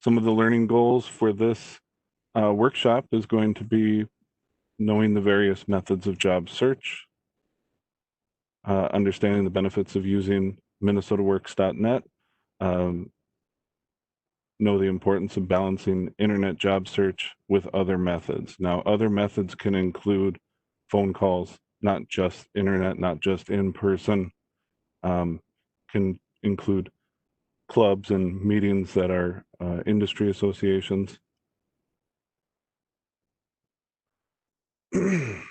Some of the learning goals for this workshop is going to be knowing the various methods of job search, understanding the benefits of using minnesotaworks.net, um, know the importance of balancing internet job search with other methods. Now, other methods can include phone calls, not just internet, not just in person, can include clubs and meetings that are industry associations. The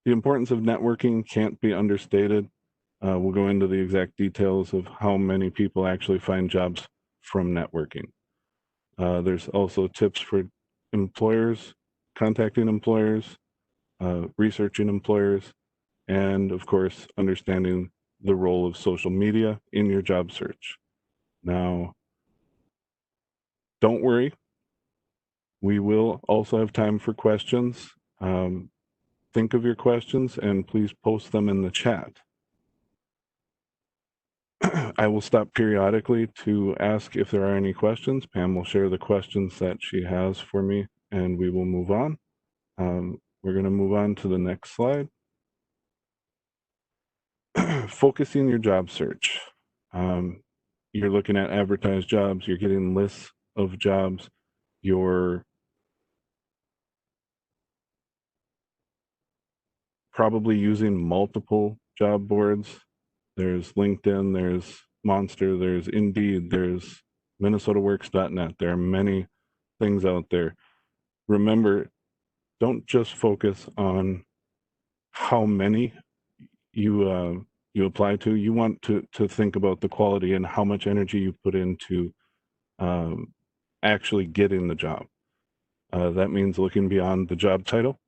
importance of networking can't be understated. We'll go into the exact details of how many people actually find jobs from networking. There's also tips for employers, contacting employers, researching employers, and of course, understanding the role of social media in your job search. Now, don't worry, we will also have time for questions. Think of your questions and please post them in the chat. I will stop periodically to ask if there are any questions. Pam will share the questions that she has for me and we will move on. We're going to move on to the next slide. Focusing your job search. You're looking at advertised jobs, you're getting lists of jobs, you're probably using multiple job boards. There's LinkedIn, there's Monster, there's Indeed, there's minnesotaworks.net. There are many things out there. Remember, don't just focus on how many you apply to. You want to think about the quality and how much energy you put into actually getting the job. That means looking beyond the job title.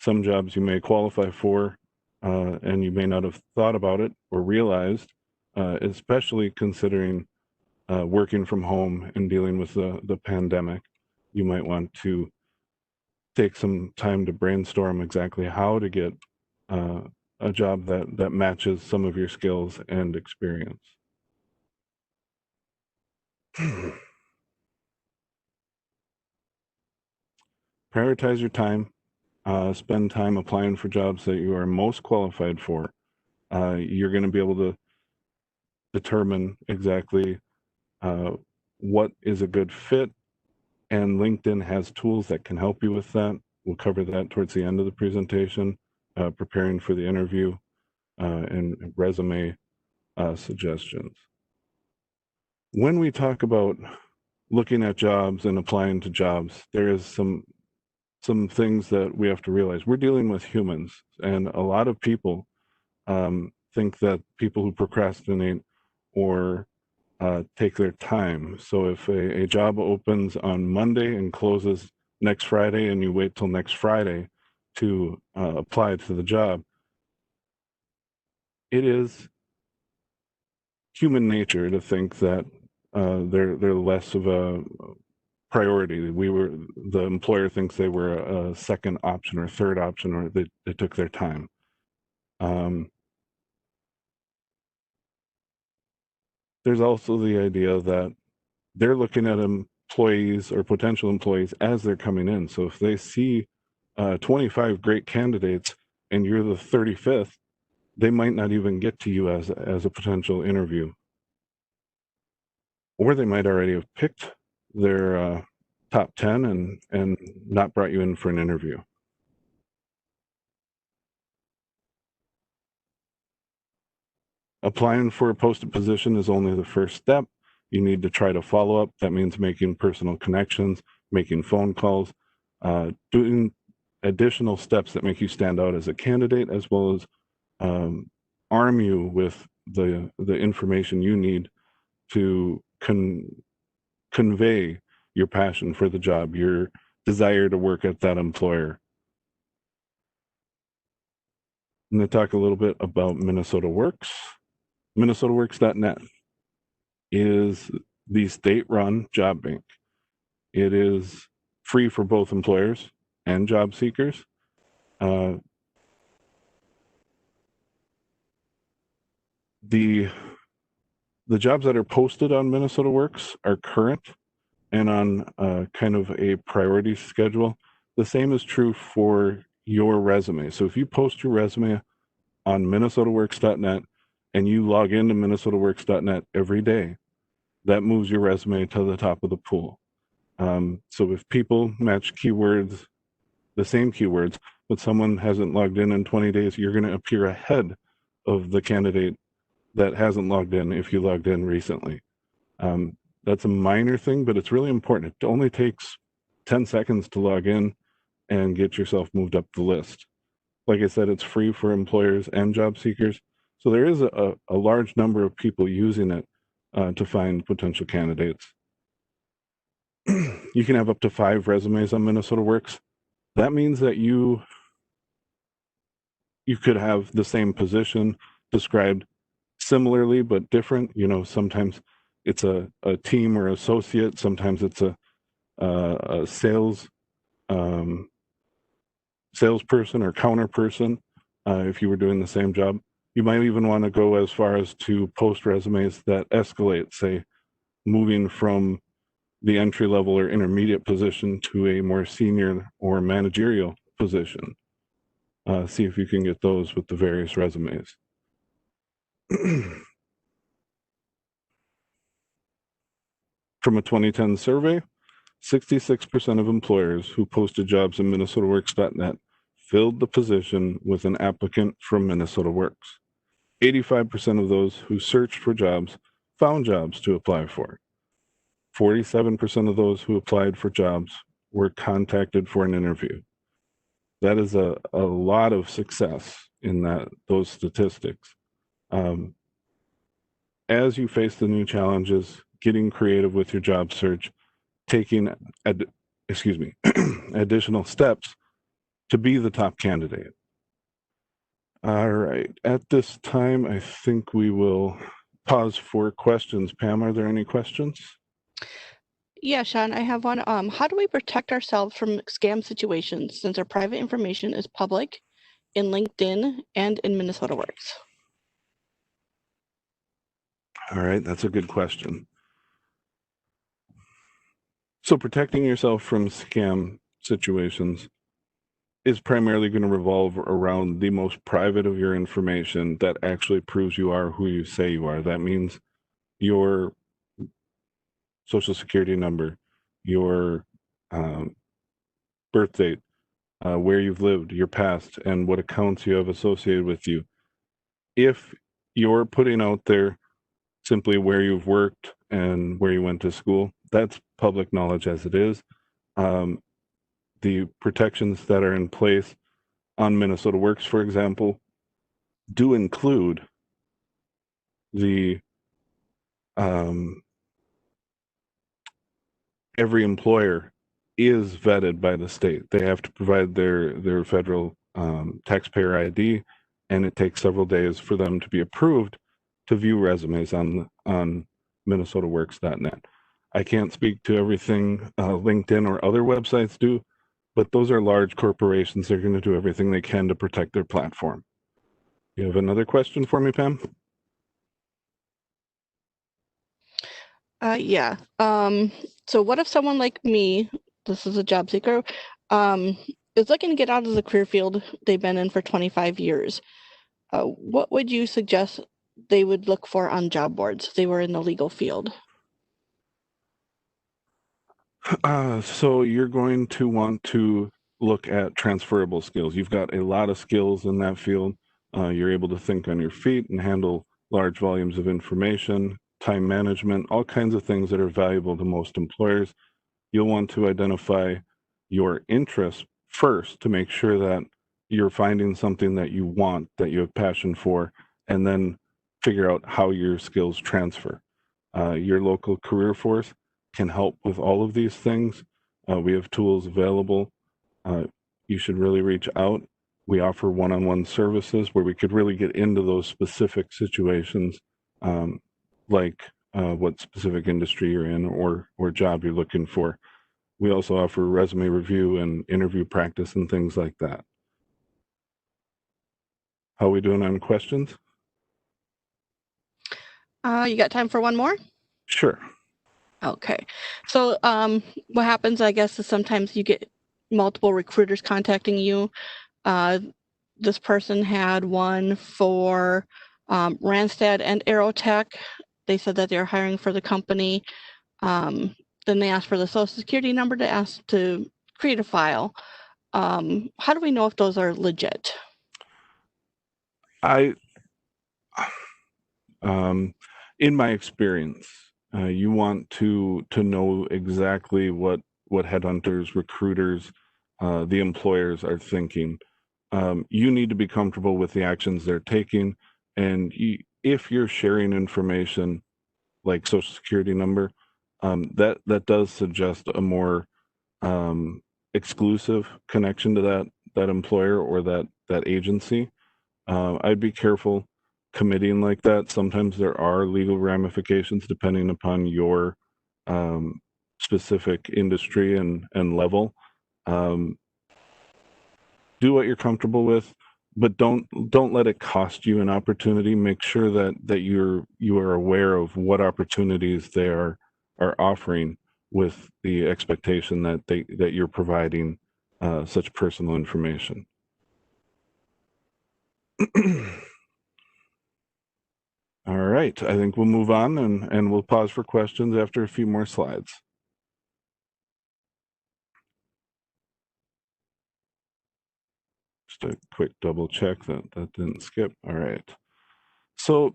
Some jobs you may qualify for and you may not have thought about it or realized, especially considering working from home and dealing with the pandemic. You might want to take some time to brainstorm exactly how to get a job that matches some of your skills and experience. Prioritize your time. Spend time applying for jobs that you are most qualified for. You're going to be able to determine exactly what is a good fit, and LinkedIn has tools that can help you with that. We'll cover that towards the end of the presentation, preparing for the interview and resume suggestions. When we talk about looking at jobs and applying to jobs, there is some things that we have to realize. We're dealing with humans, and a lot of people think that people who procrastinate or take their time. So if a job opens on Monday and closes next Friday and you wait till next Friday to apply to the job, it is human nature to think that they're less of a priority. The employer thinks they were a second option or third option, or they took their time. There's also the idea that they're looking at employees or potential employees as they're coming in. So if they see 25 great candidates and you're the 35th, they might not even get to you as a potential interview. Or they might already have picked their top 10 and not brought you in for an interview. Applying for a posted position is only the first step. You need to try to follow up. That means making personal connections, making phone calls, doing additional steps that make you stand out as a candidate, as well as arm you with the information you need to convey your passion for the job, your desire to work at that employer. I'm going to talk a little bit about Minnesota Works. minnesotaworks.net is the state-run job bank. It is free for both employers and job seekers. The The jobs that are posted on Minnesota Works are current and on kind of a priority schedule. The same is true for your resume. So if you post your resume on minnesotaworks.net and you log into minnesotaworks.net every day, that moves your resume to the top of the pool. So if people match keywords, the same keywords, but someone hasn't logged in 20 days, you're going to appear ahead of the candidate that hasn't logged in if you logged in recently. That's a minor thing, but it's really important. It only takes 10 seconds to log in and get yourself moved up the list. Like I said, it's free for employers and job seekers. So there is a large number of people using it to find potential candidates. You can have up to 5 resumes on Minnesota Works. That means that you could have the same position described similarly but different. You know, sometimes it's a team or associate, sometimes it's a sales salesperson or counter person. If you were doing the same job, you might even want to go as far as to post resumes that escalate, say moving from the entry level or intermediate position to a more senior or managerial position. See if you can get those with the various resumes. From a 2010 survey, 66% of employers who posted jobs in MinnesotaWorks.net filled the position with an applicant from Minnesota Works. 85% of those who searched for jobs found jobs to apply for. 47% of those who applied for jobs were contacted for an interview. That is a lot of success in those statistics. As you face the new challenges, getting creative with your job search, taking additional steps to be the top candidate. All right. At this time, I think we will pause for questions. Pam, are there any questions? Yeah, Sean, I have one. How do we protect ourselves from scam situations since our private information is public in LinkedIn and in Minnesota Works? All right, that's a good question. So protecting yourself from scam situations is primarily going to revolve around the most private of your information that actually proves you are who you say you are. That means your social security number, your birth date, where you've lived, your past, and what accounts you have associated with you. If you're putting out there simply where you've worked and where you went to school, that's public knowledge as it is. The protections that are in place on Minnesota Works, for example, do include the every employer is vetted by the state. They have to provide their federal taxpayer ID, and it takes several days for them to be approved to view resumes on MinnesotaWorks.net. I can't speak to everything LinkedIn or other websites do, but those are large corporations. They're going to do everything they can to protect their platform. You have another question for me, Pam? Yeah. So what if someone like me, this is a job seeker, is looking to get out of the career field they've been in for 25 years? What would you suggest they would look for on job boards if they were in the legal field? So you're going to want to look at transferable skills. You've got a lot of skills in that field. You're able to think on your feet and handle large volumes of information, time management, all kinds of things that are valuable to most employers. You'll want to identify your interests first to make sure that you're finding something that you want, that you have passion for, and then figure out how your skills transfer. Your local career force can help with all of these things. We have tools available. You should really reach out. We offer one-on-one services where we could really get into those specific situations, like what specific industry you're in or job you're looking for. We also offer resume review and interview practice and things like that. How are we doing on questions? You got time for one more? Sure. Okay. So, what happens, I guess, is sometimes you get multiple recruiters contacting you. Uh, this person had one for Randstad and Aerotech. They said that they're hiring for the company. Um, then they asked for the social security number to ask to create a file. How do we know if those are legit? I, in my experience, you want to know exactly what headhunters, recruiters, the employers are thinking. You need to be comfortable with the actions they're taking, and if you're sharing information like social security number, that does suggest a more um, exclusive connection to that employer or that agency. I'd be careful committing like that. Sometimes there are legal ramifications depending upon your um, specific industry and level. Um, do what you're comfortable with, but don't let it cost you an opportunity. Make sure that you are aware of what opportunities they are offering with the expectation that you're providing such personal information. All right, I think we'll move on and we'll pause for questions after a few more slides. Just a quick double check that didn't skip. All right. So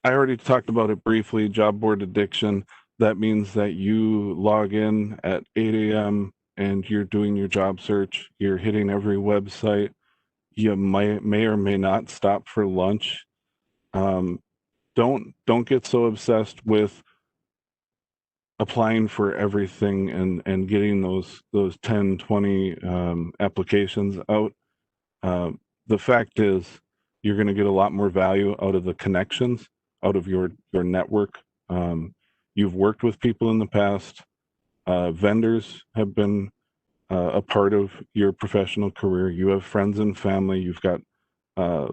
I already talked about it briefly, job board addiction. That means that you log in at 8 a.m. and you're doing your job search. You're hitting every website. You may or may not stop for lunch. Um, don't get so obsessed with applying for everything and getting those 10, 20 applications out. Uh, the fact is, you're going to get a lot more value out of the connections, out of your network. Um, you've worked with people in the past. Vendors have been a part of your professional career. You have friends and family. You've got uh,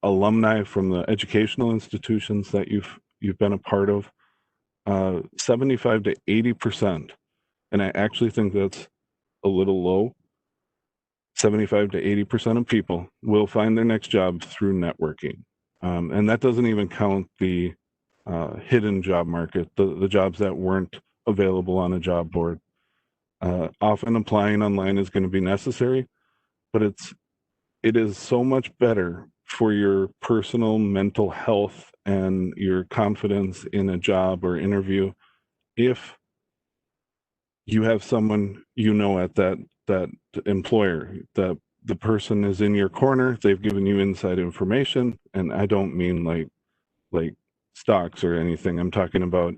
alumni from the educational institutions that you've been a part of. 75 to 80%, and I actually think that's a little low. 75 to 80% of people will find their next job through networking. And that doesn't even count the hidden job market, the jobs that weren't available on a job board. Often applying online is going to be necessary, but it is so much better for your personal mental health and your confidence in a job or interview if you have someone you know at that employer. The person is in your corner. They've given you inside information, and I don't mean like stocks or anything. I'm talking about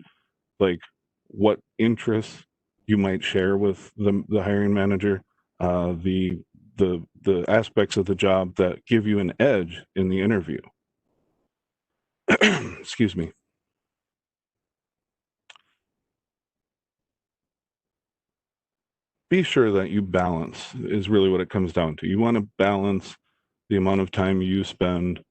like what interests you might share with the hiring manager, the aspects of the job that give you an edge in the interview. Excuse me. Be sure that you balance is really what it comes down to. You want to balance the amount of time you spend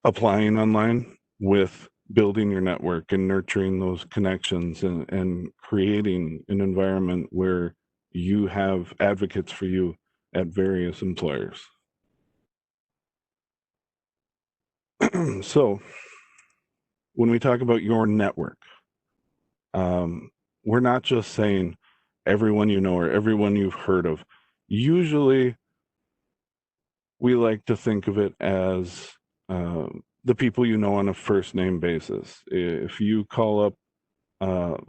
applying online with building your network and nurturing those connections and creating an environment where you have advocates for you at various employers. So when we talk about your network, we're not just saying everyone you know or everyone you've heard of. Usually we like to think of it as the people you know on a first name basis. If you call up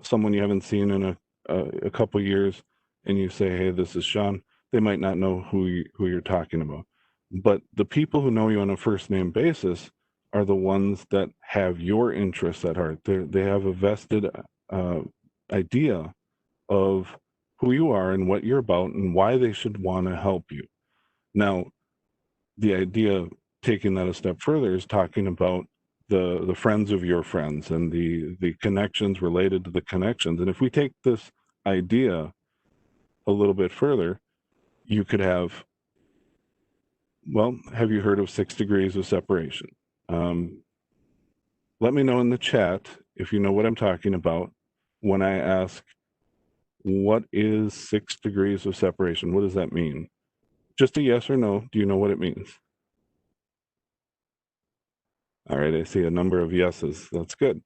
someone you haven't seen in a couple years and you say, hey, this is Sean, they might not know who you're talking about. But the people who know you on a first name basis are the ones that have your interests at heart. They have a vested uh, idea of who you are and what you're about and why they should want to help you. Now, the idea of taking that a step further is talking about the friends of your friends and the connections related to the connections. And if we take this idea a little bit further, you could have, well, have you heard of 6 degrees of separation? Let me know in the chat if you know what I'm talking about when I ask, what is 6 degrees of separation? What does that mean? Just a yes or no. Do you know what it means? All right, I see a number of yeses. That's good.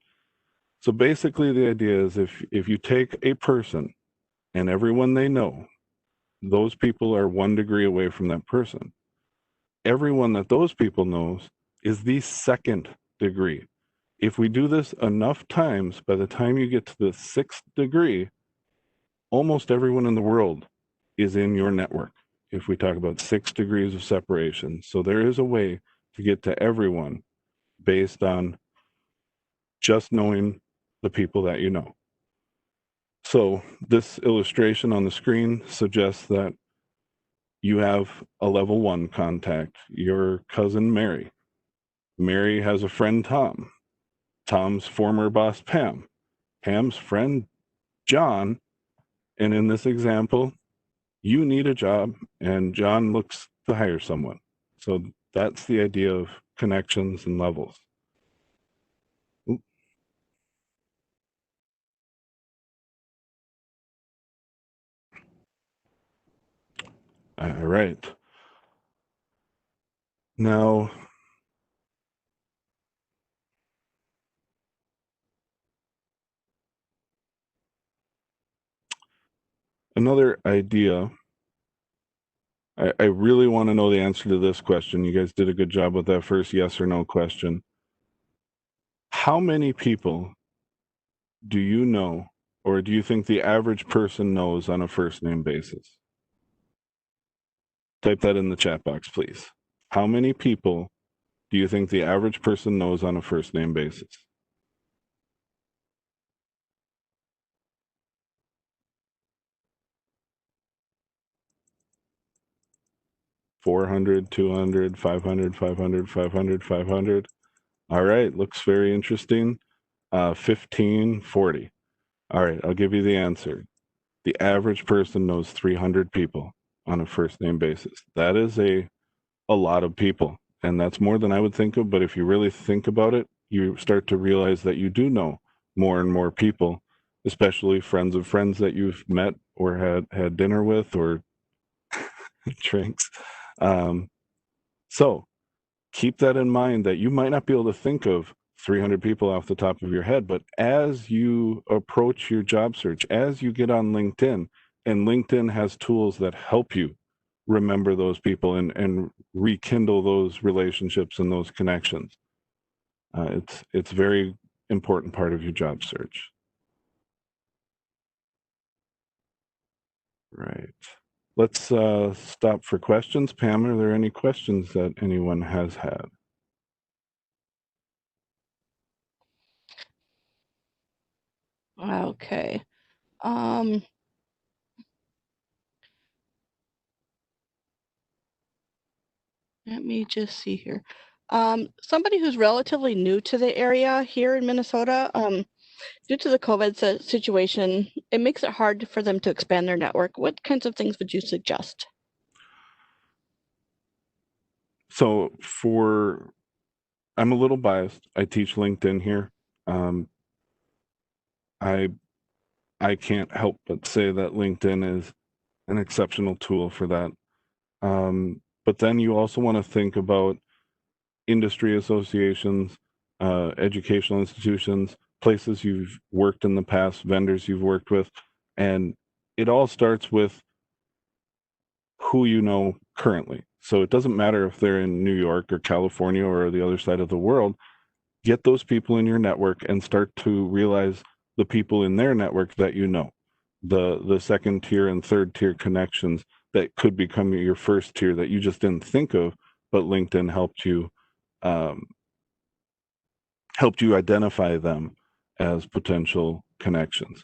So basically the idea is if you take a person and everyone they know, those people are 1 degree away from that person. Everyone that those people knows is the 2nd degree. If we do this enough times, by the time you get to the 6th degree, almost everyone in the world is in your network. If we talk about 6 degrees of separation. So there is a way to get to everyone based on just knowing the people that you know. So this illustration on the screen suggests that you have a level 1 contact, your cousin Mary. Mary has a friend Tom, Tom's former boss Pam, Pam's friend John, and in this example, you need a job and John looks to hire someone. So that's the idea of connections and levels. Oop. All right. Now, another idea, I really want to know the answer to this question. You guys did a good job with that first yes or no question. How many people do you know, or do you think the average person knows on a first name basis? Type that in the chat box, please. How many people do you think the average person knows on a first name basis? 400, 200, 500, 500, 500, 500. All right, looks very interesting. 15, 40. All right, I'll give you the answer. The average person knows 300 people on a first name basis. That is a lot of people, and that's more than I would think of. But if you really think about it, you start to realize that you do know more and more people, especially friends of friends that you've met or had dinner with or drinks. So keep that in mind, that you might not be able to think of 300 people off the top of your head, but as you approach your job search, as you get on LinkedIn, and LinkedIn has tools that help you remember those people and rekindle those relationships and those connections. It's very important part of your job search. Right. Let's stop for questions. Pam, are there any questions that anyone has had? Okay. Um, Let me just see here. Somebody who's relatively new to the area here in Minnesota, due to the COVID situation, it makes it hard for them to expand their network. What kinds of things would you suggest? So I'm a little biased. I teach LinkedIn here. I I can't help but say that LinkedIn is an exceptional tool for that. But then you also want to think about industry associations, educational institutions, places you've worked in the past, vendors you've worked with, and it all starts with who you know currently. So it doesn't matter if they're in New York or California or the other side of the world. Get those people in your network and start to realize the people in their network that you know, the second tier and third tier connections that could become your first tier that you just didn't think of, but LinkedIn um, helped you identify them as potential connections.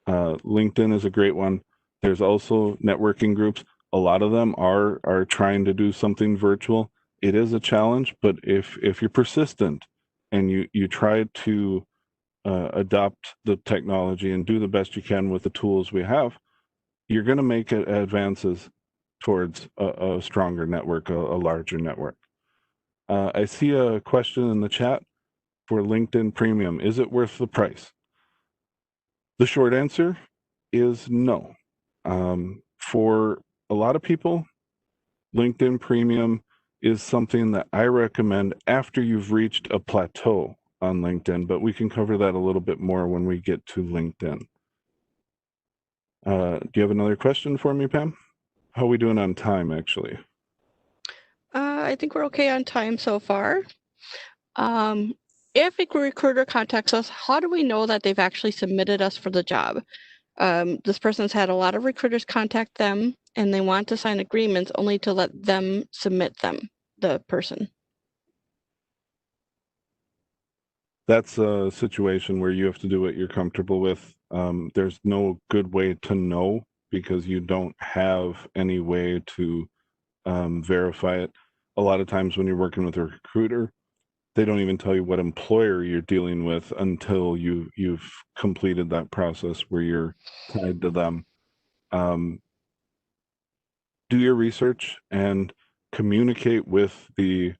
LinkedIn is a great one. There's also networking groups. A lot of them are trying to do something virtual. It is a challenge, but if you're persistent and you try to adopt the technology and do the best you can with the tools we have, you're going to make advances towards a stronger network, a larger network. I see a question in the chat. for LinkedIn Premium? Is it worth the price? The short answer is no. For a lot of people, LinkedIn Premium is something that I recommend after you've reached a plateau on LinkedIn, but we can cover that a little bit more when we get to LinkedIn. Do you have another question for me, Pam? How are we doing on time, actually? I think we're okay on time so far. If a recruiter contacts us, how do we know that they've actually submitted us for the job? This person's had a lot of recruiters contact them and they want to sign agreements only to let them submit them, the person. That's a situation where you have to do what you're comfortable with. There's no good way to know because you don't have any way to verify it. A lot of times when you're working with a recruiter, they don't even tell you what employer you're dealing with until you've completed that process where you're tied to them. Um, do your research and communicate with the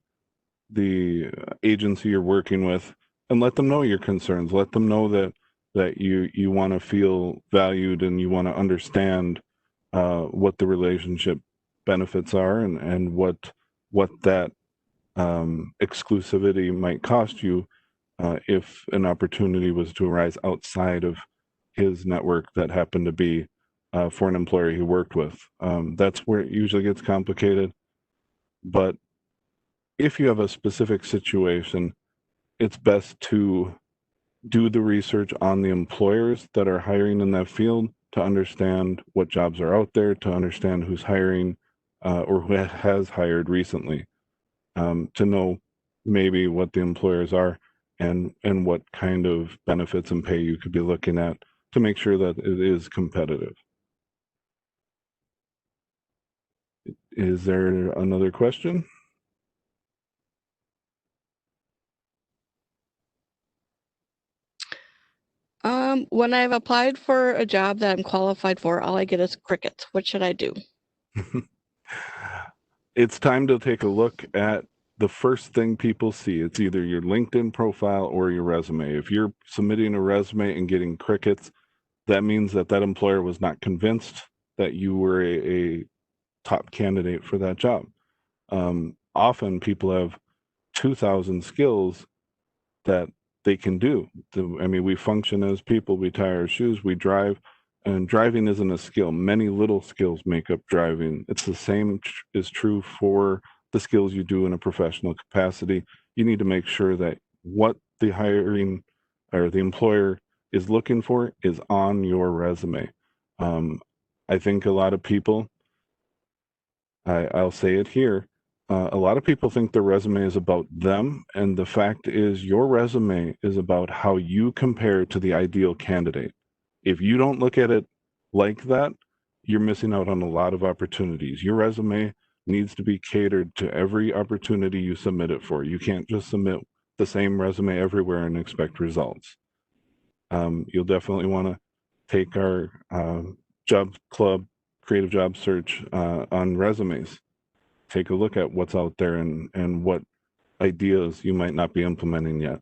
agency you're working with and let them know your concerns. Let them know that you want to feel valued and you want to understand what the relationship benefits are and what that exclusivity might cost you if an opportunity was to arise outside of his network that happened to be for an employer he worked with. That's where it usually gets complicated. But if you have a specific situation, it's best to do the research on the employers that are hiring in that field to understand what jobs are out there, to understand who's hiring or who has hired recently, to know maybe what the employers are and what kind of benefits and pay you could be looking at to make sure that it is competitive. Is there another question? When I've applied for a job that I'm qualified for, all I get is crickets. What should I do? It's time to take a look at the first thing people see. It's either your LinkedIn profile or your resume. If you're submitting a resume and getting crickets, that means that that employer was not convinced that you were a top candidate for that job. Often people have 2,000 skills that they can do. I mean, we function as people, we tie our shoes, we drive, and driving isn't a skill. Many little skills make up driving. It's the same is true for the skills you do in a professional capacity. You need to make sure that what the hiring or the employer is looking for is on your resume. Um, I think a lot of people I'll say it here. A lot of people think their resume is about them, and the fact is, your resume is about how you compare to the ideal candidate. If you don't look at it like that, you're missing out on a lot of opportunities. Your resume needs to be catered to every opportunity you submit it for. You can't just submit the same resume everywhere and expect results. You'll definitely want to take our job club creative job search on resumes. Take a look at what's out there and what ideas you might not be implementing yet.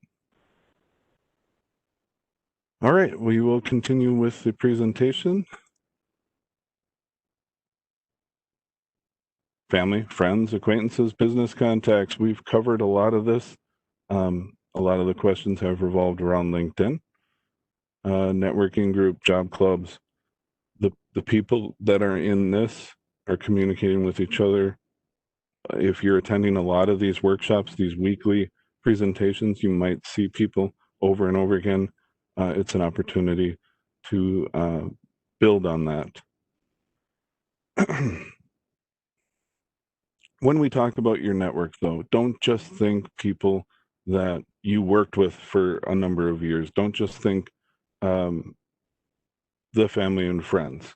All right, we will continue with the presentation. Family, friends, acquaintances, business contacts. We've covered a lot of this. A lot of the questions have revolved around LinkedIn, networking group, job clubs. The people that are in this are communicating with each other. If you're attending a lot of these workshops, these weekly presentations, you might see people over and over again. It's an opportunity to build on that. When we talk about your network, though, don't just think people that you worked with for a number of years. Don't just think the family and friends.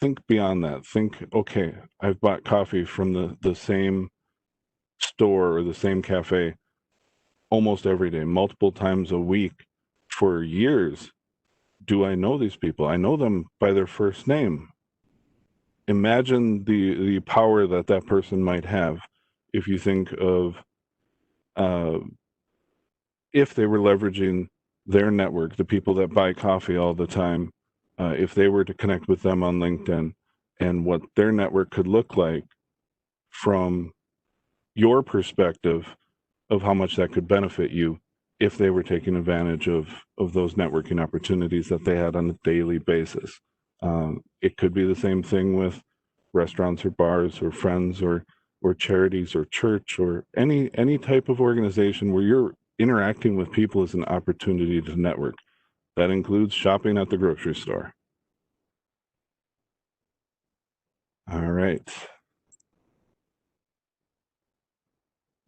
Think beyond that. Think, okay, I've bought coffee from the same store or the same cafe almost every day, multiple times a week for years. Do I know these people? I know them by their first name. Imagine the power that that person might have if you think of if they were leveraging their network, the people that buy coffee all the time, if they were to connect with them on LinkedIn and what their network could look like from your perspective of how much that could benefit you if they were taking advantage of those networking opportunities that they had on a daily basis. It could be the same thing with restaurants or bars or friends or charities or church or any type of organization where you're interacting with people as an opportunity to network. That includes shopping at the grocery store. All right.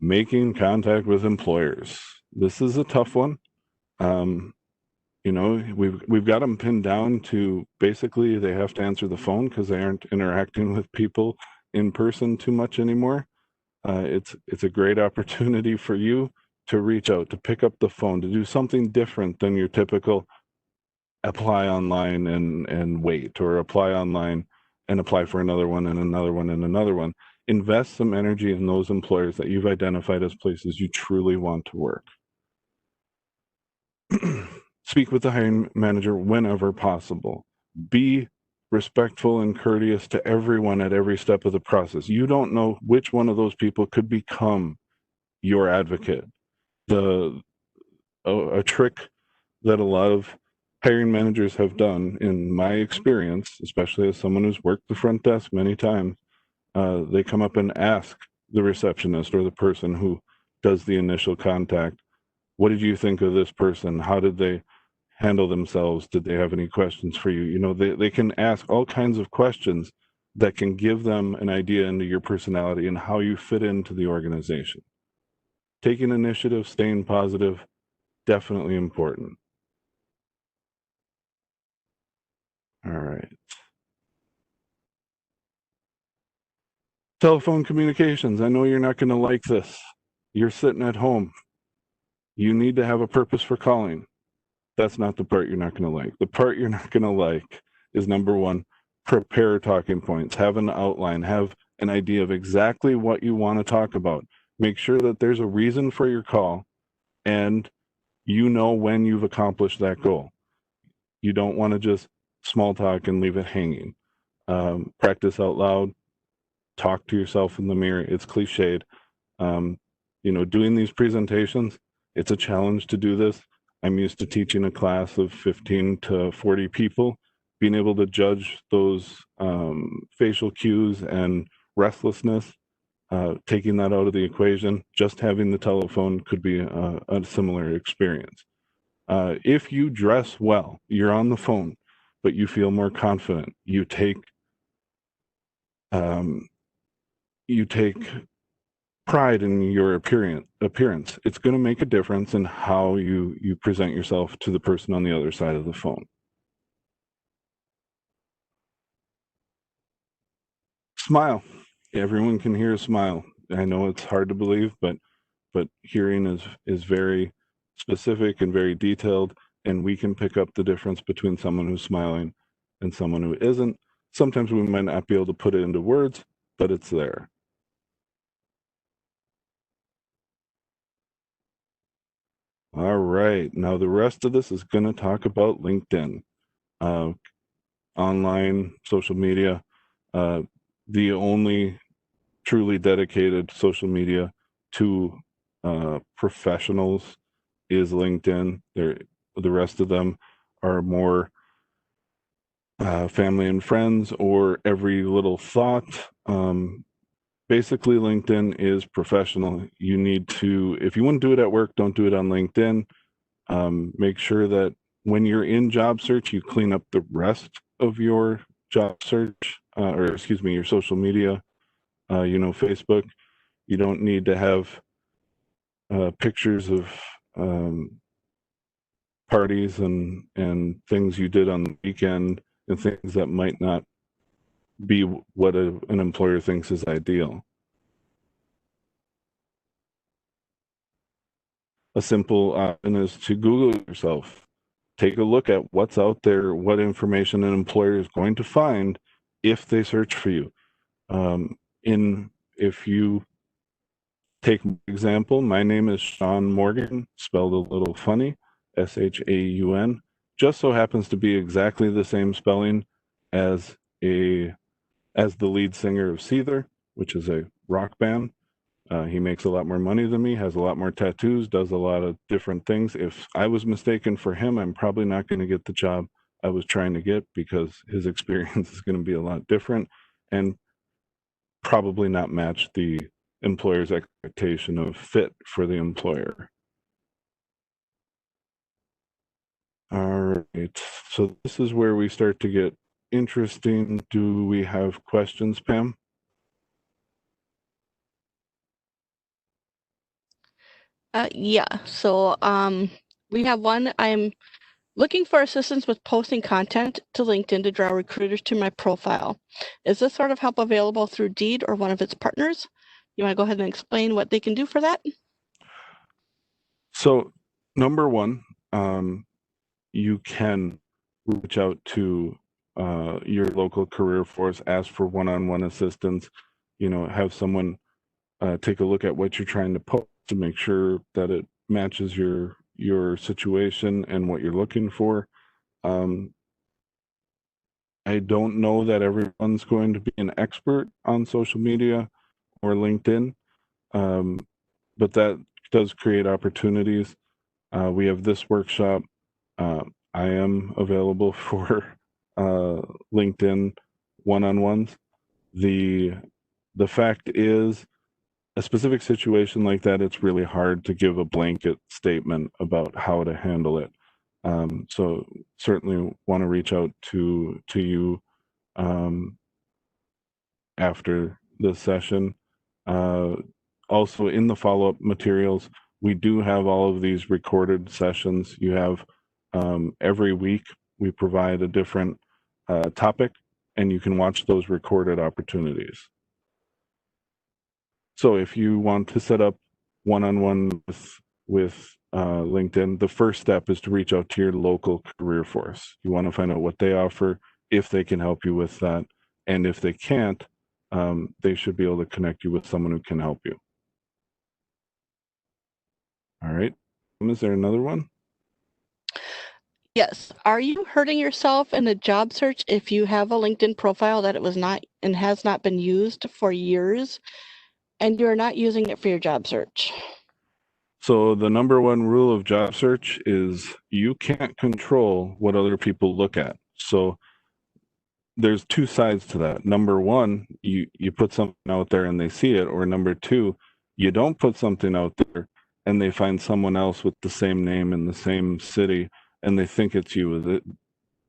Making contact with employers. This is a tough one. Um, we've got them pinned down to basically they have to answer the phone because they aren't interacting with people in person too much anymore. It's a great opportunity for you to reach out, to pick up the phone, to do something different than your typical apply online and wait, or apply online and apply for another one and another one and another one. Invest some energy in those employers that you've identified as places you truly want to work. Speak with the hiring manager whenever possible. Be respectful and courteous to everyone at every step of the process. You don't know which one of those people could become your advocate. A trick that a lot of hiring managers have done, in my experience, especially as someone who's worked the front desk many times, they come up and ask the receptionist or the person who does the initial contact, what did you think of this person? How did they handle themselves? Did they have any questions for you? They can ask all kinds of questions that can give them an idea into your personality and how you fit into the organization. Taking initiative, staying positive, definitely important. All right. Telephone communications. I know you're not going to like this. You're sitting at home. You need to have a purpose for calling. That's not the part you're not going to like. The part you're not going to like is number one, prepare talking points, have an outline, have an idea of exactly what you want to talk about. Make sure that there's a reason for your call and you know when you've accomplished that goal. You don't want to just small talk and leave it hanging. Practice out loud, talk to yourself in the mirror. It's cliched. Um, doing these presentations, it's a challenge to do this. I'm used to teaching a class of 15 to 40 people. Being able to judge those facial cues and restlessness, taking that out of the equation, just having the telephone could be a similar experience. If you dress well, you're on the phone, but you feel more confident. Um, you take pride in your appearance. It's going to make a difference in how you present yourself to the person on the other side of the phone. Smile. Everyone can hear a smile. I know it's hard to believe, but hearing is very specific and very detailed, and we can pick up the difference between someone who's smiling and someone who isn't. Sometimes we might not be able to put it into words, but it's there. All right. Now the rest of this is going to talk about LinkedIn. Uh, Online social media, the only truly dedicated social media to professionals is LinkedIn. The rest of them are more family and friends or every little thought. Basically, LinkedIn is professional. You need to, if you want to do it at work, don't do it on LinkedIn. Make sure that when you're in job search, you clean up the rest of your job search, or excuse me, your social media. Facebook. You don't need to have pictures of um, parties and things you did on the weekend and things that might not be what an employer thinks is ideal. A simple option is to Google yourself. Take a look at what's out there, what information an employer is going to find if they search for you. In if you Take my example. My name is Sean Morgan, spelled a little funny, Shaun. Just so happens to be exactly the same spelling as a as the lead singer of Seether, which is a rock band. He makes a lot more money than me, has a lot more tattoos, does a lot of different things. If I was mistaken for him, I'm probably not going to get the job I was trying to get because his experience is going to be a lot different and probably not match the employer's expectation of fit for the employer. All right. So this is where we start to get interesting. Do we have questions, Pam? Yeah. So we have one. I'm looking for assistance with posting content to LinkedIn to draw recruiters to my profile. Is this sort of help available through Deed or one of its partners? You want to go ahead and explain what they can do for that? So, number one, you can reach out to your local career force, ask for one-on-one assistance, have someone take a look at what you're trying to post to make sure that it matches your situation and what you're looking for. Um, I don't know that everyone's going to be an expert on social media or LinkedIn, um, but that does create opportunities. We have this workshop. Uh, I am available for LinkedIn one-on-ones. The the fact is, a specific situation like that, it's really hard to give a blanket statement about how to handle it. So certainly want to reach out to you um, after this session. Uh, Also, in the follow-up materials, we do have all of these recorded sessions. You have every week we provide a different topic, and you can watch those recorded opportunities. So if you want to set up one-on-one with LinkedIn, the first step is to reach out to your local career force. You want to find out what they offer, if they can help you with that, and if they can't, they should be able to connect you with someone who can help you. All right. Is there another one? Yes. Are you hurting yourself in a job search if you have a LinkedIn profile that it was not and has not been used for years and you're not using it for your job search? So the number one rule of job search is you can't control what other people look at. So there's two sides to that. Number one, you put something out there and they see it, or number two, you don't put something out there and they find someone else with the same name in the same city and they think it's you.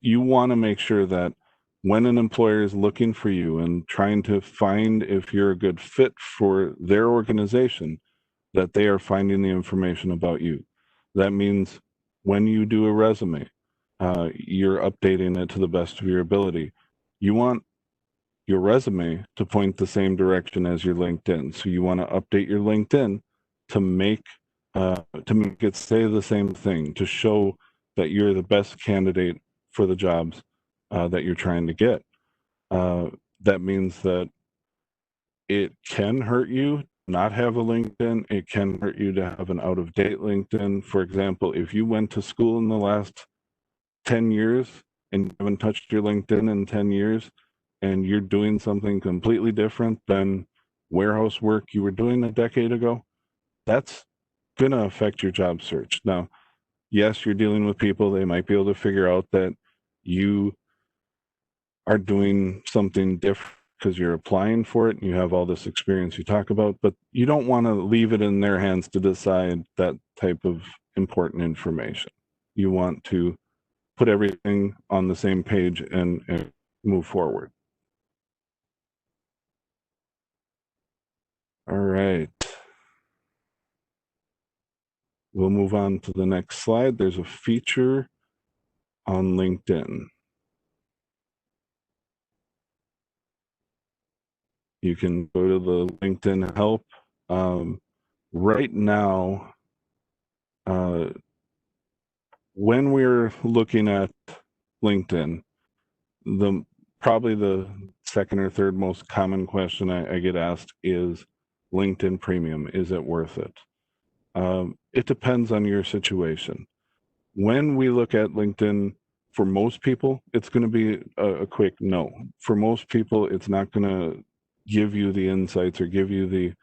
You want to make sure that when an employer is looking for you and trying to find if you're a good fit for their organization, that they are finding the information about you. That means when you do a resume, you're updating it to the best of your ability. You want your resume to point the same direction as your LinkedIn. So you want to update your LinkedIn to make it say the same thing, to show that you're the best candidate for the jobs that you're trying to get. Uh, that means that it can hurt you not have a LinkedIn. It can hurt you to have an out of date LinkedIn. For example, if you went to school in the last 10 years and you haven't touched your LinkedIn in 10 years and you're doing something completely different than warehouse work you were doing a decade ago, that's going to affect your job search. Now, yes, you're dealing with people. They might be able to figure out that you are doing something different because you're applying for it and you have all this experience you talk about, but you don't want to leave it in their hands to decide that type of important information. You want to put everything on the same page and move forward. All right. We'll move on to the next slide. There's a feature on LinkedIn. You can go to the LinkedIn help. Right now, uh, when we're looking at LinkedIn, the probably the second or third most common question I get asked is, LinkedIn Premium? Is it worth it? It depends on your situation. When we look at LinkedIn, for most people, it's going to be a quick no. For most people, it's not going to give you the insights or give you the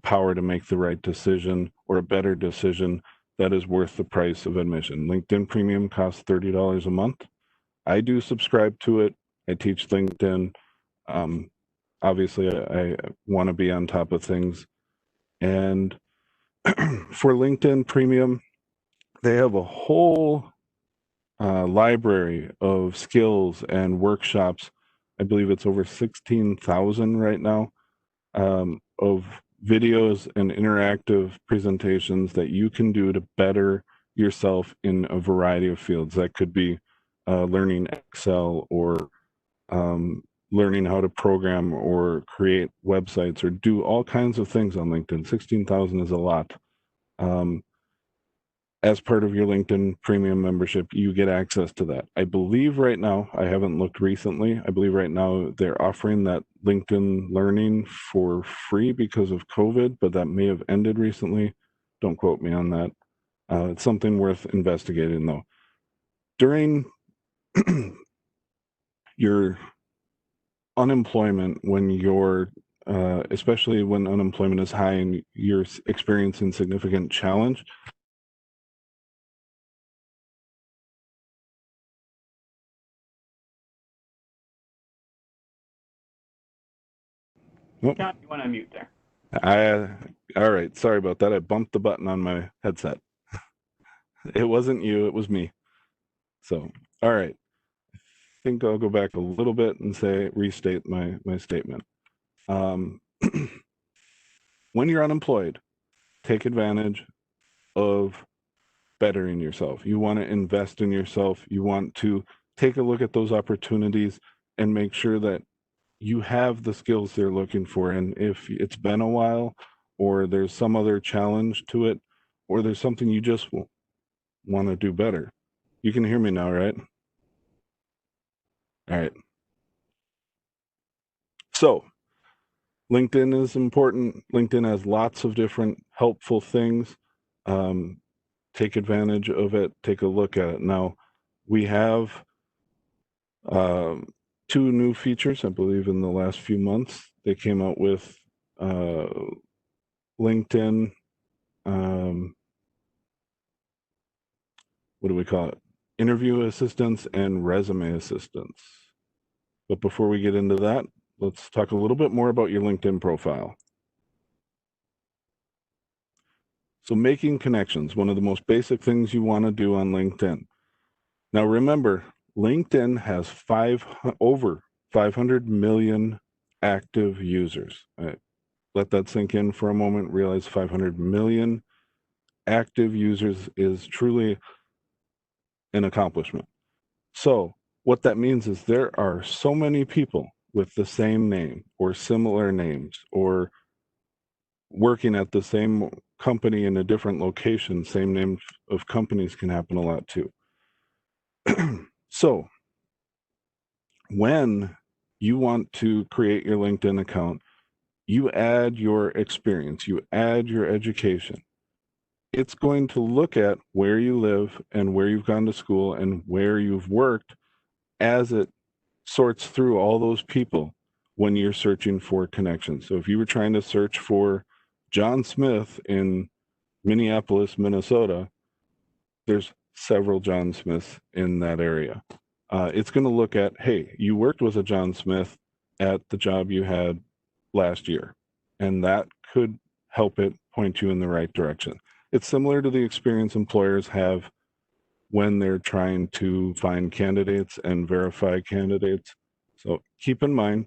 power to make the right decision or a better decision that is worth the price of admission. LinkedIn Premium costs $30 a month. I do subscribe to it. I teach LinkedIn. Obviously, I want to be on top of things. And for LinkedIn Premium, they have a whole library of skills and workshops. I believe it's over 16,000 right now, of videos and interactive presentations that you can do to better yourself in a variety of fields. That could be learning Excel or learning how to program or create websites or do all kinds of things on LinkedIn. 16,000 is a lot. As part of your LinkedIn Premium membership, you get access to that. I believe right now, I haven't looked recently, I believe right now they're offering that LinkedIn Learning for free because of COVID, but that may have ended recently. Don't quote me on that. It's something worth investigating though. During your unemployment, when you're especially when unemployment is high and you're experiencing significant challenge, oh, John, you want to unmute there? all right. Sorry about that. I bumped the button on my headset. It wasn't you, it was me. So, all right. I think I'll go back a little bit and restate my statement. Um, when you're unemployed, take advantage of bettering yourself. You want to invest in yourself. You want to take a look at those opportunities and make sure that you have the skills they're looking for. And if it's been a while, or there's some other challenge to it, or there's something you just want to do better, you can hear me now, right? All right. So, LinkedIn is important. LinkedIn has lots of different helpful things. Um, take advantage of it. Take a look at it. Now, we have two new features, I believe, in the last few months. They came out with LinkedIn. What do we call it? Interview assistance and resume assistance. But before we get into that, let's talk a little bit more about your LinkedIn profile. So making connections, one of the most basic things you want to do on LinkedIn. Now remember, LinkedIn has over 500 million active users. Let that sink in for a moment. Realize 500 million active users is truly an accomplishment. So what that means is there are so many people with the same name or similar names or working at the same company in a different location. Same names of companies can happen a lot too. So when you want to create your LinkedIn account, you add your experience, you add your education. It's going to look at where you live and where you've gone to school and where you've worked as it sorts through all those people when you're searching for connections. So if you were trying to search for John Smith in Minneapolis, Minnesota, there's several John Smiths in that area. It's going to look at, hey, you worked with a John Smith at the job you had last year, and that could help it point you in the right direction. It's similar to the experience employers have when they're trying to find candidates and verify candidates. So keep in mind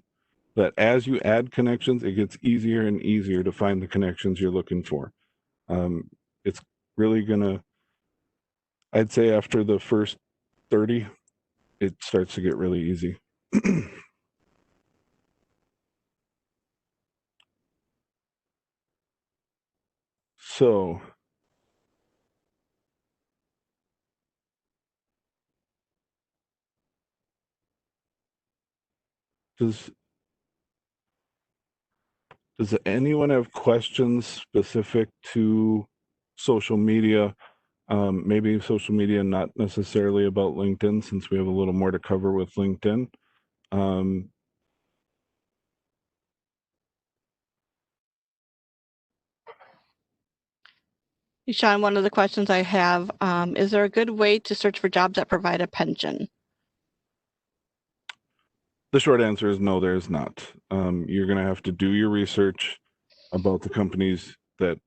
that as you add connections, it gets easier and easier to find the connections you're looking for. It's really going to, I'd say after the first 30, it starts to get really easy. So does Does anyone have questions specific to social media? Maybe social media, not necessarily about LinkedIn, since we have a little more to cover with LinkedIn. Sean, one of the questions I have, is there a good way to search for jobs that provide a pension? The short answer is no, there's not. You're going to have to do your research about the companies that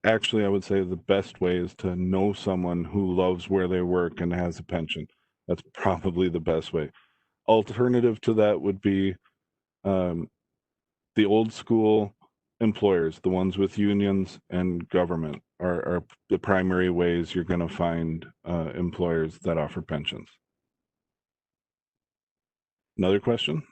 actually, I would say the best way is to know someone who loves where they work and has a pension. That's probably the best way. Alternative to that would be um, the old school employers, the ones with unions and government, are the primary ways you're going to find employers that offer pensions. Another question?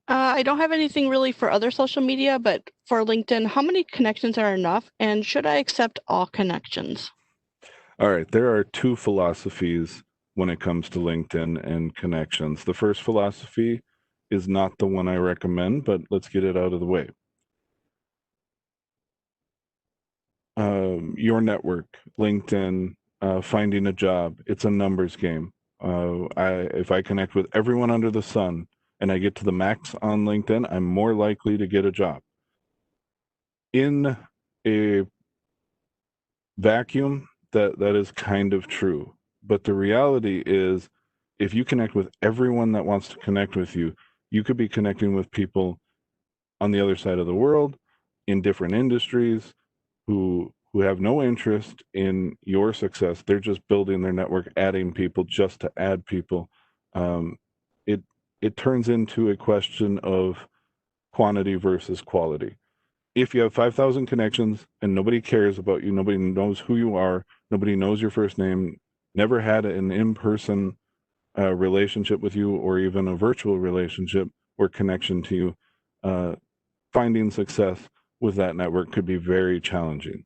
I don't have anything really for other social media, but for LinkedIn, how many connections are enough? And should I accept all connections? All right, there are two philosophies when it comes to LinkedIn and connections. The first philosophy is not the one I recommend, but let's get it out of the way. Your network, LinkedIn, finding a job, it's a numbers game. If I connect with everyone under the sun and I get to the max on LinkedIn, I'm more likely to get a job. In a vacuum, that is kind of true. But the reality is, if you connect with everyone that wants to connect with you, you could be connecting with people on the other side of the world in different industries who have no interest in your success. They're just building their network, adding people just to add people. Um, it it turns into a question of quantity versus quality. If you have 5,000 connections and nobody cares about you, nobody knows who you are, nobody knows your first name, never had an in-person relationship with you or even a virtual relationship or connection to you, uh, finding success with that network could be very challenging.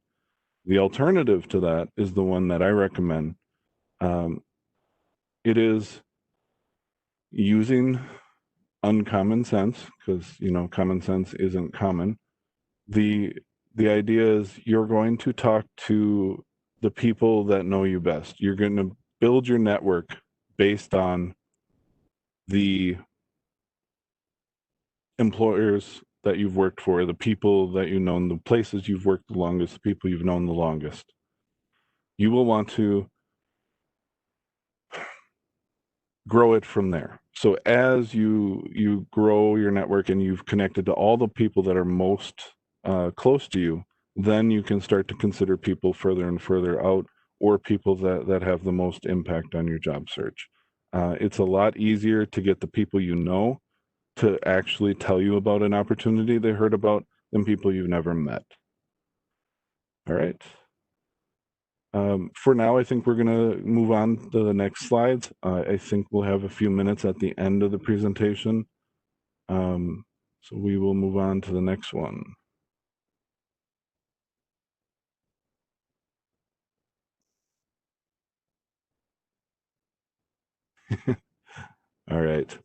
The alternative to that is the one that I recommend. Um, it is using uncommon sense, because common sense isn't common. The the idea is you're going to talk to the people that know you best. You're going to build your network based on the employers that you've worked for, the people that you know, the places you've worked the longest, the people you've known the longest. You will want to grow it from there. So as you grow your network and you've connected to all the people that are most close to you, then you can start to consider people further and further out, or people that have the most impact on your job search. It's a lot easier to get the people you know to actually tell you about an opportunity they heard about than people you've never met. All right. For now, I think we're going to move on to the next slides. I think we'll have a few minutes at the end of the presentation. So we will move on to the next one. All right.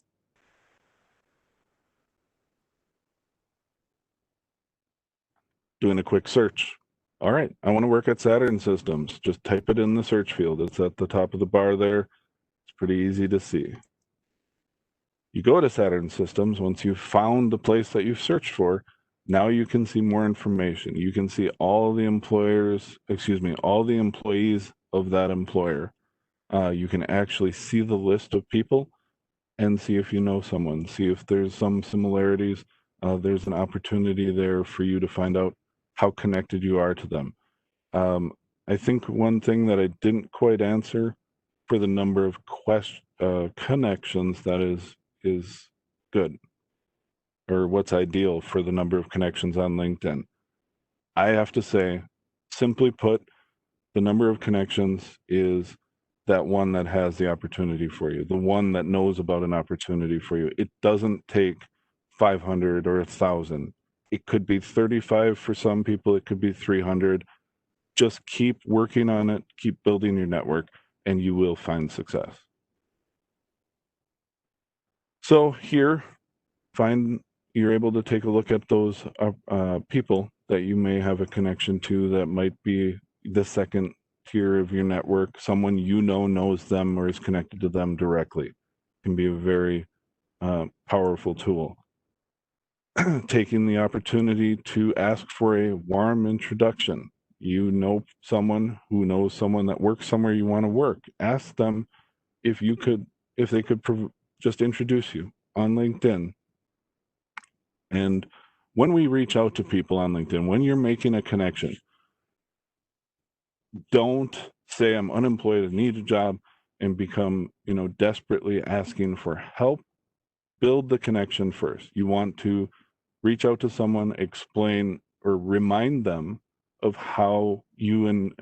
Doing a quick search. All right, I want to work at Saturn Systems. Just type it in the search field. It's at the top of the bar there. It's pretty easy to see. You go to Saturn Systems, once you've found the place that you've searched for, now you can see more information. You can see all the all the employees of that employer. You can actually see the list of people and see if you know someone, see if there's some similarities. There's an opportunity there for you to find out how connected you are to them. I think one thing that I didn't quite answer for the number of connections that is good, or what's ideal for the number of connections on LinkedIn. I have to say, simply put, the number of connections is that one that has the opportunity for you, the one that knows about an opportunity for you. It doesn't take 500 or 1,000. It could be 35 for some people, it could be 300. Just keep working on it, keep building your network, and you will find success. So here, you're able to take a look at those people that you may have a connection to that might be the second tier of your network. Someone you know knows them or is connected to them directly. Can be a very powerful tool. Taking the opportunity to ask for a warm introduction. You know someone who knows someone that works somewhere you want to work. Ask them if they could just introduce you on LinkedIn. And when we reach out to people on LinkedIn, when you're making a connection, don't say I'm unemployed, I need a job, and become, desperately asking for help. Build the connection first. You want to reach out to someone, explain or remind them of how you and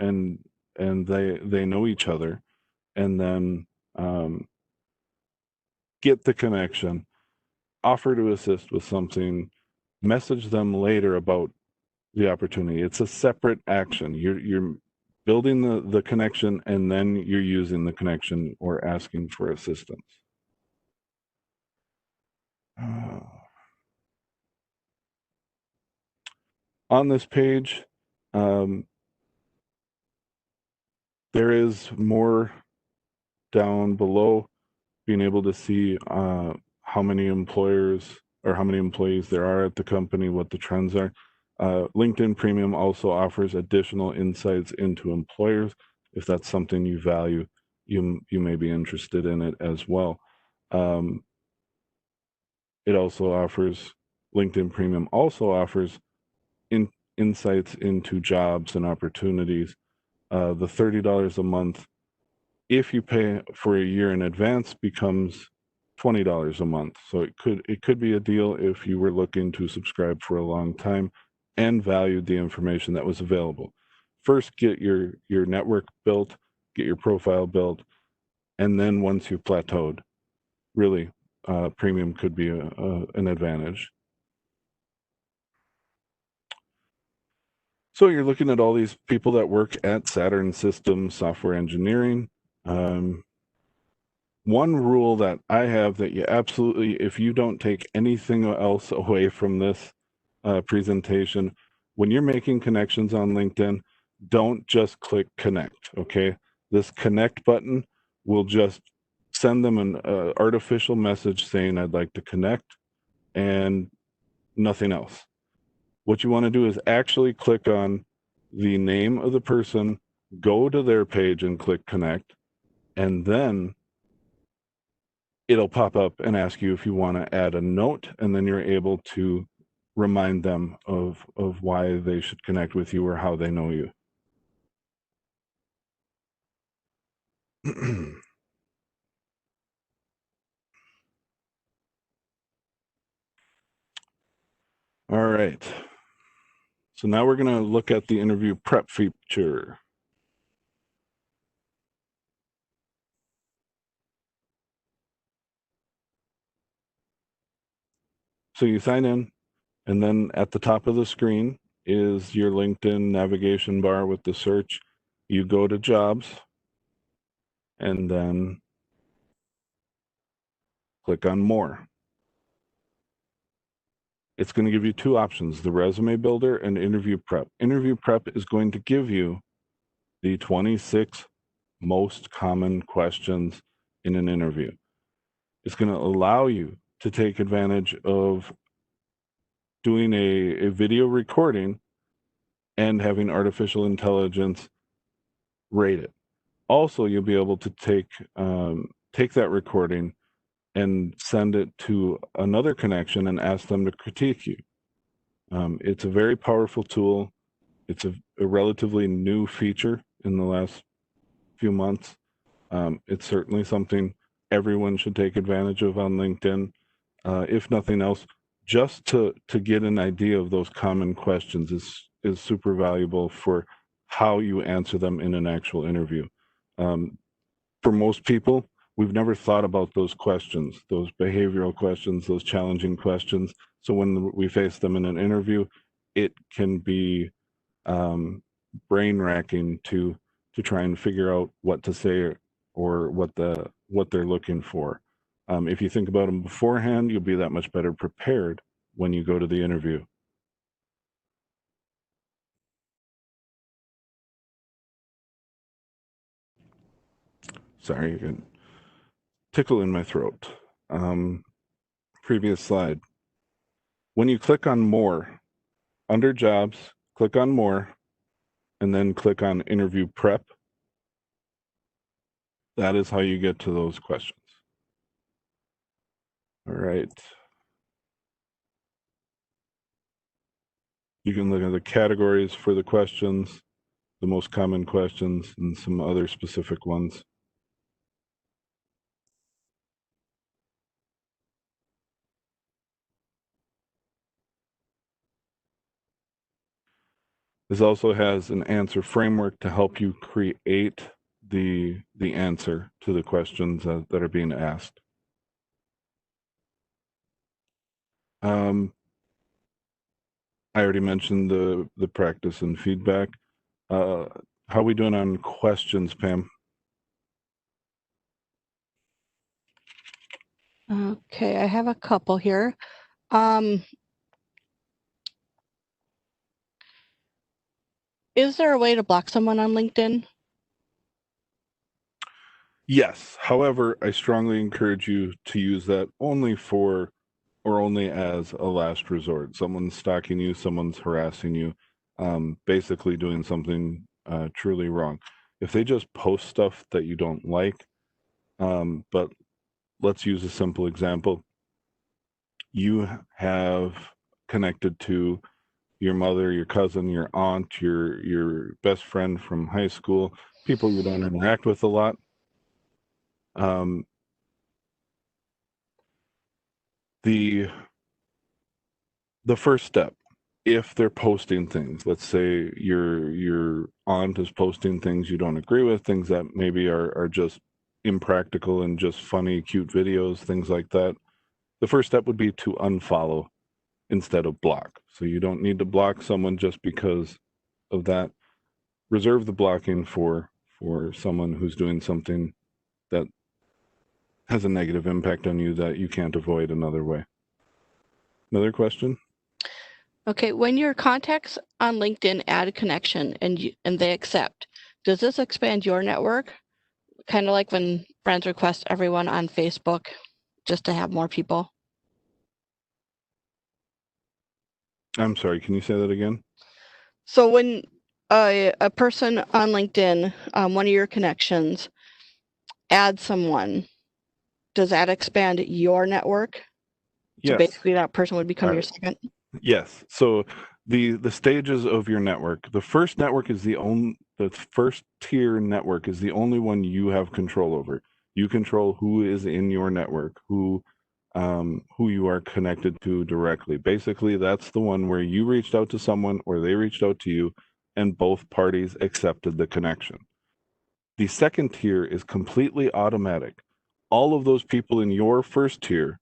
they know each other, and then get the connection, offer to assist with something, message them later about the opportunity. It's a separate action. You're building the connection, and then you're using the connection or asking for assistance. On this page, there is more down below, being able to see how many employers or how many employees there are at the company, what the trends are. LinkedIn Premium also offers additional insights into employers. If that's something you value, you may be interested in it as well. It also offers, LinkedIn Premium also offers insights into jobs and opportunities. The $30 a month, if you pay for a year in advance, becomes $20 a month. So it could be a deal if you were looking to subscribe for a long time and valued the information that was available. First, get your network built, get your profile built, and then once you've plateaued, really, premium could be an advantage. So you're looking at all these people that work at Saturn Systems Software Engineering. One rule that I have that you absolutely, if you don't take anything else away from this presentation, when you're making connections on LinkedIn, don't just click connect, okay? This connect button will just send them an artificial message saying, I'd like to connect, and nothing else. What you want to do is actually click on the name of the person, go to their page and click connect, and then it'll pop up and ask you if you want to add a note, and then you're able to remind them of why they should connect with you or how they know you. All right. So now we're going to look at the interview prep feature. So you sign in, and then at the top of the screen is your LinkedIn navigation bar with the search. You go to jobs, and then click on more. It's going to give you two options, the resume builder and interview prep. Interview prep is going to give you the 26 most common questions in an interview. It's going to allow you to take advantage of doing a video recording and having artificial intelligence rate it. Also, you'll be able to take that recording and send it to another connection and ask them to critique you. It's a very powerful tool. It's a relatively new feature in the last few months. It's certainly something everyone should take advantage of on LinkedIn, if nothing else, just to get an idea of those common questions is super valuable for how you answer them in an actual interview. For most people, we've never thought about those questions, those behavioral questions, those challenging questions. So when we face them in an interview, it can be brain racking to try and figure out what to say or what they're looking for. If you think about them beforehand, you'll be that much better prepared when you go to the interview. Sorry, you can tickle in my throat. Previous slide. When you click on more, under jobs, click on more, and then click on interview prep. That is how you get to those questions. All right. You can look at the categories for the questions, the most common questions, and some other specific ones. This also has an answer framework to help you create the answer to the questions that are being asked. I already mentioned the practice and feedback. How are we doing on questions, Pam? Okay, I have a couple here. Is there a way to block someone on LinkedIn? Yes. However, I strongly encourage you to use that only as a last resort. Someone's stalking you, someone's harassing you, basically doing something truly wrong. If they just post stuff that you don't like, but let's use a simple example. You have connected to your mother, your cousin, your aunt, your best friend from high school, people you don't interact with a lot. The first step, if they're posting things, let's say your aunt is posting things you don't agree with, things that maybe are just impractical and just funny, cute videos, things like that. The first step would be to unfollow instead of block. So you don't need to block someone just because of that. Reserve the blocking for someone who's doing something that has a negative impact on you that you can't avoid another way. Another question? Okay, when your contacts on LinkedIn add a connection and they accept, does this expand your network? Kind of like when friends request everyone on Facebook just to have more people. I'm sorry, can you say that again? So when a person on LinkedIn, one of your connections, adds someone, does that expand your network? So Yes. basically that person would become your second? Yes. So the stages of your network. The first network is the first tier network is the only one you have control over. You control who is in your network, who you are connected to directly. Basically, that's the one where you reached out to someone or they reached out to you and both parties accepted the connection. The second tier is completely automatic. All of those people in your first tier,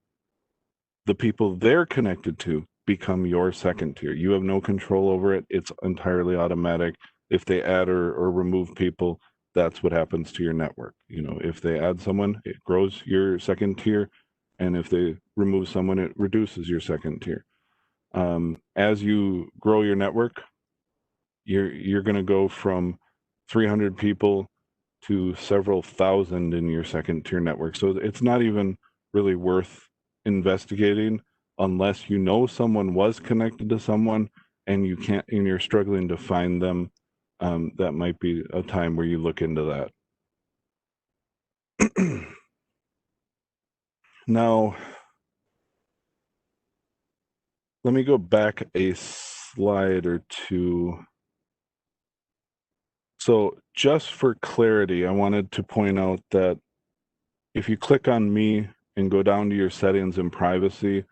the people they're connected to become your second tier. You have no control over it. It's entirely automatic. If they add or remove people, that's what happens to your network. You know, if they add someone, it grows your second tier. And if they remove someone, it reduces your second tier. As you grow your network, you're going to go from 300 people to several thousand in your second tier network. So it's not even really worth investigating unless you know someone was connected to someone and you're struggling to find them. That might be a time where you look into that. Now, let me go back a slide or two. So just for clarity, I wanted to point out that if you click on me and go down to your settings and privacy,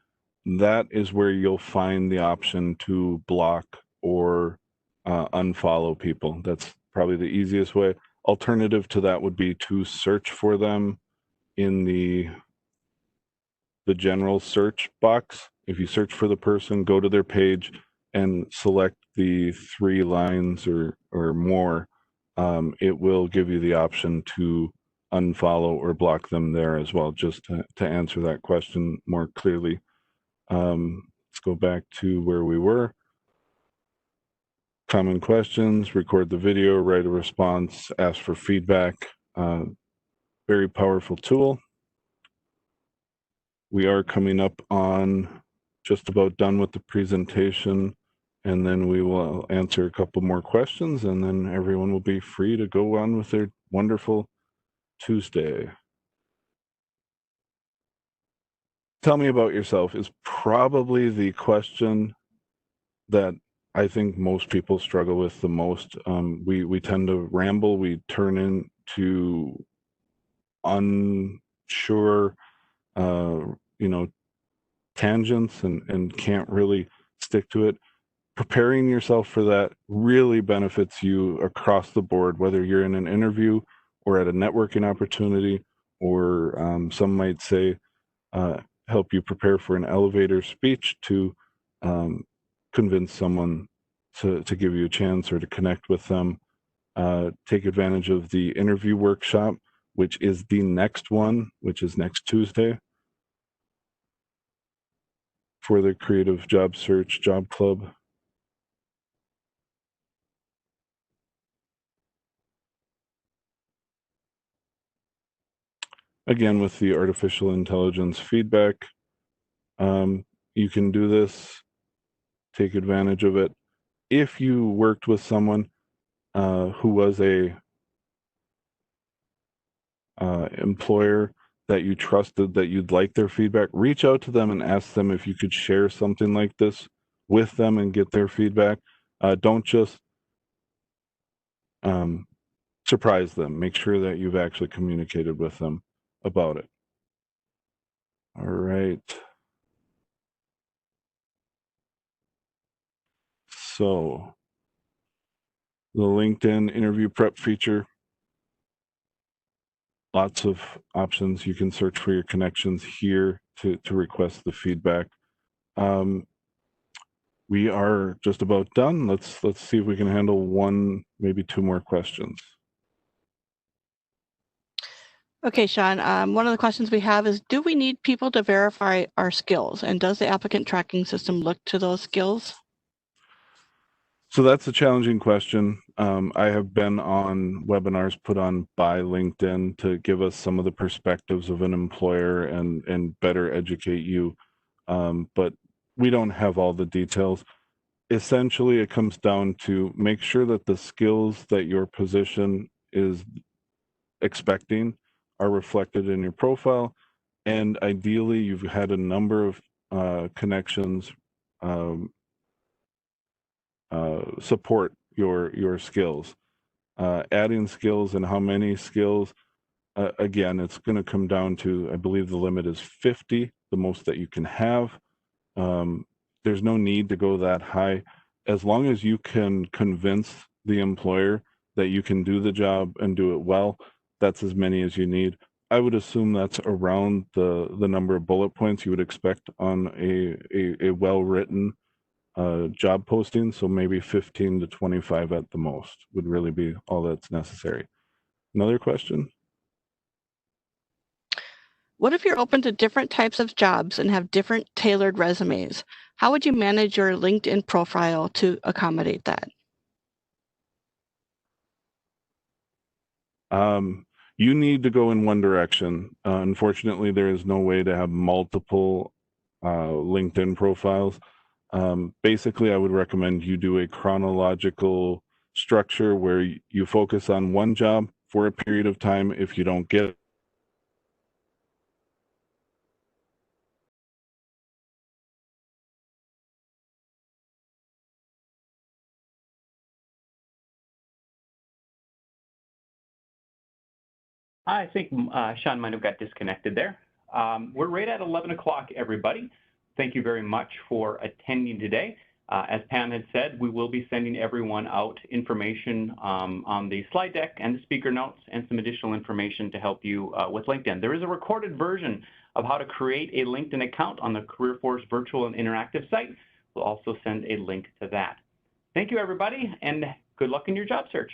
that is where you'll find the option to block or unfollow people. That's probably the easiest way. Alternative to that would be to search for them in the general search box. If you search for the person, go to their page and select the 3 lines or more, it will give you the option to unfollow or block them there as well, just to answer that question more clearly. Let's go back to where we were. Common questions, record the video, write a response, ask for feedback. Very powerful tool. We are coming up on just about done with the presentation, and then we will answer a couple more questions, and then everyone will be free to go on with their wonderful Tuesday. Tell me about yourself is probably the question that I think most people struggle with the most. We tend to ramble, we turn into unsure, tangents and can't really stick to it. Preparing yourself for that really benefits you across the board, whether you're in an interview or at a networking opportunity, or some might say help you prepare for an elevator speech to convince someone to give you a chance or to connect with them. Take advantage of the interview workshop, which is the next one, which is next Tuesday, for the Creative Job Search Job Club. Again, with the artificial intelligence feedback, you can do this, take advantage of it. If you worked with someone who was a employer that you trusted, that you'd like their feedback, reach out to them and ask them if you could share something like this with them and get their feedback. Don't just surprise them. Make sure that you've actually communicated with them about it. All right. So the LinkedIn interview prep feature, lots of options. You can search for your connections here to request the feedback. We are just about done. Let's see if we can handle one, maybe two more questions. Okay, Sean, one of the questions we have is, do we need people to verify our skills? And does the applicant tracking system look to those skills? So that's a challenging question. I have been on webinars put on by LinkedIn to give us some of the perspectives of an employer and better educate you. But we don't have all the details. Essentially, it comes down to make sure that the skills that your position is expecting are reflected in your profile. And ideally, you've had a number of connections support your skills. Adding skills and how many skills, again, it's going to come down to, I believe the limit is 50, the most that you can have. There's no need to go that high. As long as you can convince the employer that you can do the job and do it well, that's as many as you need. I would assume that's around the number of bullet points you would expect on a well-written job posting. So maybe 15 to 25 at the most would really be all that's necessary. Another question? What if you're open to different types of jobs and have different tailored resumes? How would you manage your LinkedIn profile to accommodate that? You need to go in one direction. Unfortunately, there is no way to have multiple LinkedIn profiles. Basically, I would recommend you do a chronological structure where you focus on one job for a period of time. If you don't get I think Sean might have got disconnected there. We're right at 11 o'clock, everybody. Thank you very much for attending today. As Pam had said, we will be sending everyone out information on the slide deck and the speaker notes and some additional information to help you with LinkedIn. There is a recorded version of how to create a LinkedIn account on the CareerForce virtual and interactive site. We'll also send a link to that. Thank you, everybody, and good luck in your job search.